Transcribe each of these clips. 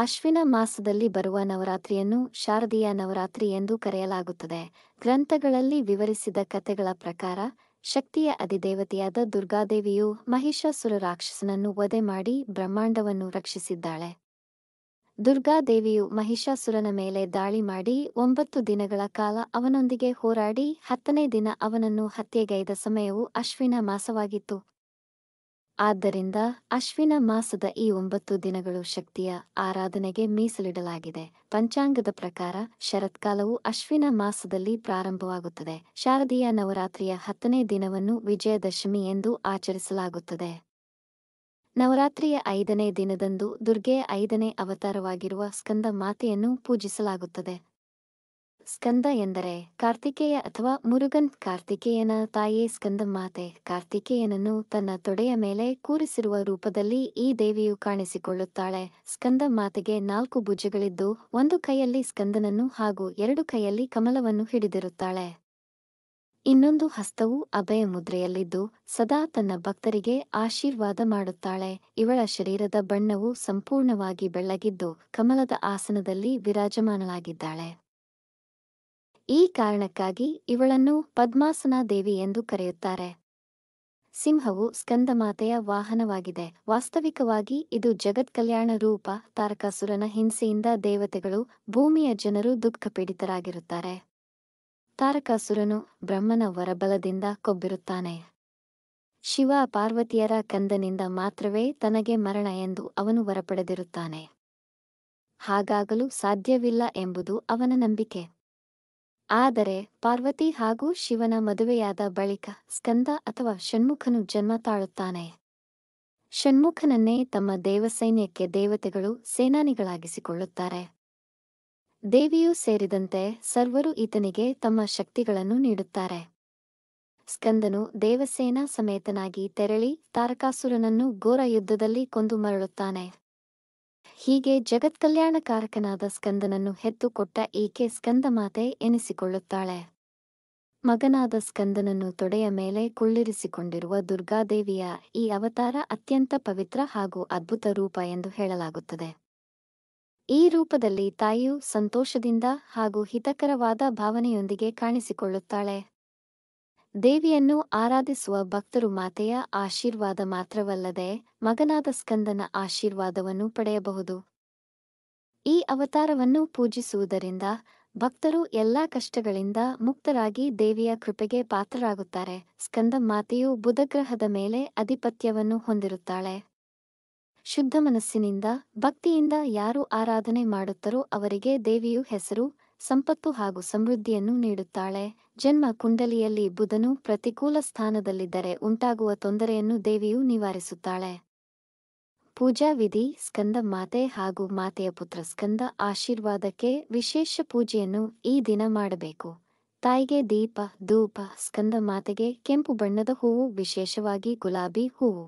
ಅಶ್ವಿನ ಮಾಸದಲ್ಲಿ ಬರುವ ನವರಾತ್ರಿಯನ್ನು ಶಾರದೀಯ ನವರಾತ್ರಿ ಎಂದು ಕರೆಯಲಾಗುತ್ತದೆ. ಗ್ರಂಥಗಳಲ್ಲಿ ವಿವರಿಸಿದ ಕಥೆಗಳ ಪ್ರಕಾರ, ಶಕ್ತಿಯ ಅಧಿದೇವತೆಯಾದ ದುರ್ಗಾದೇವಿಯು ಮಹಿಷಾಸುರ ರಾಕ್ಷಸನನ್ನು ವಧೆ ಮಾಡಿ ಬ್ರಹ್ಮಾಂಡವನ್ನು ರಕ್ಷಿಸಿದ್ದಾಳೆ. ದುರ್ಗಾದೇವಿಯು ಮಹಿಷಾಸುರನ ಮೇಲೆ ದಾಳಿ ಮಾಡಿ 9 ದಿನಗಳ ಕಾಲ ಅವನೊಂದಿಗೆ ಹೋರಾಡಿ 10ನೇ ದಿನ ಅವನನ್ನು ಹತ್ಯೆಗೈದ ಸಮಯವು ಅಶ್ವಿನ ಮಾಸವಾಗಿತ್ತು. ಆದ್ದರಿಂದ ಅಶ್ವಿನ ಮಾಸದ ಈ 9 ದಿನಗಳು ಶಕ್ತಿಯ ಆರಾಧನೆಗೆ ಮೀಸಲಿಡಲಾಗಿದೆ. ಪಂಚಾಂಗದ ಪ್ರಕಾರ ಶರತ್ಕಾಲವು ಅಶ್ವಿನ ಮಾಸದಲ್ಲಿ ಪ್ರಾರಂಭವಾಗುತ್ತದೆ. ಶಾರದೀಯ ನವರಾತ್ರಿಯ 10ನೇ ದಿನವನ್ನು ವಿಜಯದಶಮಿ ಎಂದು ಆಚರಿಸಲಾಗುತ್ತದೆ. ನವರಾತ್ರಿಯ 5ನೇ ದಿನದಂದು ದುರ್ಗೆಯ 5ನೇ ಅವತಾರವಾಗಿರುವ ಸ್ಕಂದ ಮಾತೆಯನ್ನು ಪೂಜಿಸಲಾಗುತ್ತದೆ. ಸ್ಕಂದ ಎಂದರೆ ಕಾರ್ತಿಕೇಯ ಅಥವಾ ಮುರುಗನ್. ಕಾರ್ತಿಕೇಯನ ತಾಯಿಯೇ ಸ್ಕಂದ ಮಾತೆ. ಕಾರ್ತಿಕೇಯನನ್ನು ತನ್ನ ತೊಡೆಯ ಮೇಲೆ ಕೂರಿಸಿರುವ ರೂಪದಲ್ಲಿ ಈ ದೇವಿಯು ಕಾಣಿಸಿಕೊಳ್ಳುತ್ತಾಳೆ. ಸ್ಕಂದ ಮಾತೆಗೆ 4 ಭುಜಗಳಿದ್ದು, ಒಂದು ಕೈಯಲ್ಲಿ ಸ್ಕಂದನನ್ನು ಹಾಗೂ 2 ಕೈಯಲ್ಲಿ ಕಮಲವನ್ನು ಹಿಡಿದಿರುತ್ತಾಳೆ. ಇನ್ನೊಂದು ಹಸ್ತವು ಅಭಯ ಮುದ್ರೆಯಲ್ಲಿದ್ದು ಸದಾ ತನ್ನ ಭಕ್ತರಿಗೆ ಆಶೀರ್ವಾದ ಮಾಡುತ್ತಾಳೆ. ಇವಳ ಶರೀರದ ಬಣ್ಣವು ಸಂಪೂರ್ಣವಾಗಿ ಬೆಳ್ಳಗಿದ್ದು ಕಮಲದ ಆಸನದಲ್ಲಿ ವಿರಾಜಮಾನಳಾಗಿದ್ದಾಳೆ. ಈ ಕಾರಣಕ್ಕಾಗಿ ಇವಳನ್ನು ಪದ್ಮಾಸನ ದೇವಿ ಎಂದು ಕರೆಯುತ್ತಾರೆ. ಸಿಂಹವು ಸ್ಕಂದಮಾತೆಯ ವಾಹನವಾಗಿದೆ. ವಾಸ್ತವಿಕವಾಗಿ ಇದು ಜಗತ್ಕಲ್ಯಾಣ ರೂಪ. ತಾರಕಾಸುರನ ಹಿಂಸೆಯಿಂದ ದೇವತೆಗಳು, ಭೂಮಿಯ ಜನರು ದುಃಖಪೀಡಿತರಾಗಿರುತ್ತಾರೆ. ತಾರಕಾಸುರನು ಬ್ರಹ್ಮನ ವರಬಲದಿಂದ ಕೊಬ್ಬಿರುತ್ತಾನೆ. ಶಿವ ಪಾರ್ವತಿಯರ ಕಂದನಿಂದ ಮಾತ್ರವೇ ತನಗೆ ಮರಣ ಎಂದು ಅವನು ವರಪಡೆದಿರುತ್ತಾನೆ. ಹಾಗಾಗಲು ಸಾಧ್ಯವಿಲ್ಲ ಎಂಬುದು ಅವನ ನಂಬಿಕೆ. ಆದರೆ ಪಾರ್ವತಿ ಹಾಗೂ ಶಿವನ ಮದುವೆಯಾದ ಬಳಿಕ ಸ್ಕಂದ ಅಥವಾ ಷಣ್ಮುಖನು ಜನ್ಮ ತಾಳುತ್ತಾನೆ. ಷಣ್ಮುಖನನ್ನೇ ತಮ್ಮ ದೇವಸೈನ್ಯಕ್ಕೆ ದೇವತೆಗಳು ಸೇನಾನಿಗಳಾಗಿಸಿಕೊಳ್ಳುತ್ತಾರೆ. ದೇವಿಯೂ ಸೇರಿದಂತೆ ಸರ್ವರು ಈತನಿಗೆ ತಮ್ಮ ಶಕ್ತಿಗಳನ್ನು ನೀಡುತ್ತಾರೆ. ಸ್ಕಂದನು ದೇವಸೇನಾ ಸಮೇತನಾಗಿ ತೆರಳಿ ತಾರಕಾಸುರನನ್ನು ಘೋರ ಯುದ್ಧದಲ್ಲಿ ಕೊಂದು ಮರಳುತ್ತಾನೆ. ಹೀಗೆ ಜಗತ್ಕಲ್ಯಾಣಕಾರಕನಾದ ಸ್ಕಂದನನ್ನು ಹೆತ್ತು ಕೊಟ್ಟ ಈಕೆ ಸ್ಕಂದಮಾತೆ ಎನಿಸಿಕೊಳ್ಳುತ್ತಾಳೆ. ಮಗನಾದ ಸ್ಕಂದನನ್ನು ತೊಡೆಯ ಮೇಲೆ ಕುಳ್ಳಿರಿಸಿಕೊಂಡಿರುವ ದುರ್ಗಾದೇವಿಯ ಈ ಅವತಾರ ಅತ್ಯಂತ ಪವಿತ್ರ ಹಾಗೂ ಅದ್ಭುತ ರೂಪ ಎಂದು ಹೇಳಲಾಗುತ್ತದೆ. ಈ ರೂಪದಲ್ಲಿ ತಾಯಿಯು ಸಂತೋಷದಿಂದ ಹಾಗೂ ಹಿತಕರವಾದ ಭಾವನೆಯೊಂದಿಗೆ ಕಾಣಿಸಿಕೊಳ್ಳುತ್ತಾಳೆ. ದೇವಿಯನ್ನು ಆರಾಧಿಸುವ ಭಕ್ತರು ಮಾತೆಯ ಆಶೀರ್ವಾದ ಮಾತ್ರವಲ್ಲದೆ ಮಗನಾದ ಸ್ಕಂದನ ಆಶೀರ್ವಾದವನ್ನು ಪಡೆಯಬಹುದು. ಈ ಅವತಾರವನ್ನು ಪೂಜಿಸುವುದರಿಂದ ಭಕ್ತರು ಎಲ್ಲಾ ಕಷ್ಟಗಳಿಂದ ಮುಕ್ತರಾಗಿ ದೇವಿಯ ಕೃಪೆಗೆ ಪಾತ್ರರಾಗುತ್ತಾರೆ. ಸ್ಕಂದ ಮಾತೆಯು ಬುಧಗ್ರಹದ ಮೇಲೆ ಅಧಿಪತ್ಯವನ್ನು ಹೊಂದಿರುತ್ತಾಳೆ. ಶುದ್ಧ ಮನಸ್ಸಿನಿಂದ ಭಕ್ತಿಯಿಂದ ಯಾರು ಆರಾಧನೆ ಮಾಡುತ್ತಾರೋ ಅವರಿಗೆ ದೇವಿಯು ಹೆಸರು, ಸಂಪತ್ತು ಹಾಗೂ ಸಮೃದ್ಧಿಯನ್ನು ನೀಡುತ್ತಾಳೆ. ಜನ್ಮ ಕುಂಡಲಿಯಲ್ಲಿ ಬುಧನು ಪ್ರತಿಕೂಲ ಸ್ಥಾನದಲ್ಲಿದ್ದರೆ ಉಂಟಾಗುವ ತೊಂದರೆಯನ್ನು ದೇವಿಯು ನಿವಾರಿಸುತ್ತಾಳೆ. ಪೂಜಾ ವಿಧಿ: ಸ್ಕಂದ ಮಾತೆ ಹಾಗೂ ಮಾತೆಯ ಪುತ್ರ ಸ್ಕಂದ ಆಶೀರ್ವಾದಕ್ಕೆ ವಿಶೇಷ ಪೂಜೆಯನ್ನು ಈ ದಿನ ಮಾಡಬೇಕು. ತಾಯಿಗೆ ದೀಪ, ಧೂಪ. ಸ್ಕಂದ ಮಾತೆಗೆ ಕೆಂಪು ಬಣ್ಣದ ಹೂವು, ವಿಶೇಷವಾಗಿ ಗುಲಾಬಿ ಹೂವು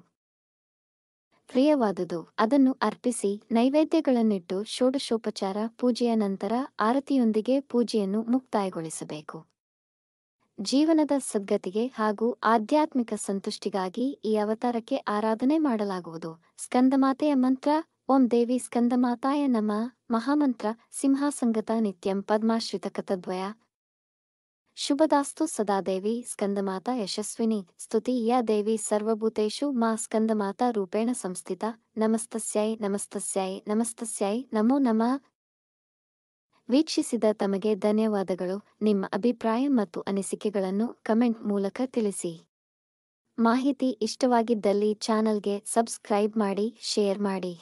ಪ್ರಿಯವಾದುದು, ಅದನ್ನು ಅರ್ಪಿಸಿ ನೈವೇದ್ಯಗಳನ್ನಿಟ್ಟು ಷೋಡಶೋಪಚಾರ ಪೂಜೆಯ ನಂತರ ಆರತಿಯೊಂದಿಗೆ ಪೂಜೆಯನ್ನು ಮುಕ್ತಾಯಗೊಳಿಸಬೇಕು. ಜೀವನದ ಸದ್ಗತಿಗೆ ಹಾಗೂ ಆಧ್ಯಾತ್ಮಿಕ ಸಂತುಷ್ಟಿಗಾಗಿ ಈ ಅವತಾರಕ್ಕೆ ಆರಾಧನೆ ಮಾಡಲಾಗುವುದು. ಸ್ಕಂದಮಾತೆಯ ಮಂತ್ರ: ಓಂ ದೇವಿ ಸ್ಕಂದಮಾತಾಯ ನಮಃ. ಮಹಾಮಂತ್ರ: ಸಿಂಹಾಸಂಗತ ನಿತ್ಯಂ ಪದ್ಮಾಶ್ರಿತ ಕತದ್ವಯ. ಶುಭದಾಸ್ತು ಸದಾ ದೇವಿ ಸ್ಕಂದಮಾತಾ ಯಶಸ್ವಿನಿ. ಸ್ತುತಿ: ಯಾ ದೇವಿ ಸರ್ವಭೂತೇಷು ಮಾ ಸ್ಕಂದಮಾತಾ ರೂಪೇಣ ಸಂಸ್ಥಿತಾ. ನಮಸ್ತಸ್ಯೈ ನಮಸ್ತಸ್ಯೈ ನಮಸ್ತಸ್ಯೈ ನಮೋ ನಮಃ. ವೀಕ್ಷಿಸಿದ ತಮಗೆ ಧನ್ಯವಾದಗಳು. ನಿಮ್ಮ ಅಭಿಪ್ರಾಯ ಮತ್ತು ಅನಿಸಿಕೆಗಳನ್ನು ಕಮೆಂಟ್ ಮೂಲಕ ತಿಳಿಸಿ. ಮಾಹಿತಿ ಇಷ್ಟವಾಗಿದ್ದಲ್ಲಿ ಚಾನಲ್ಗೆ ಸಬ್ಸ್ಕ್ರೈಬ್ ಮಾಡಿ, ಶೇರ್ ಮಾಡಿ.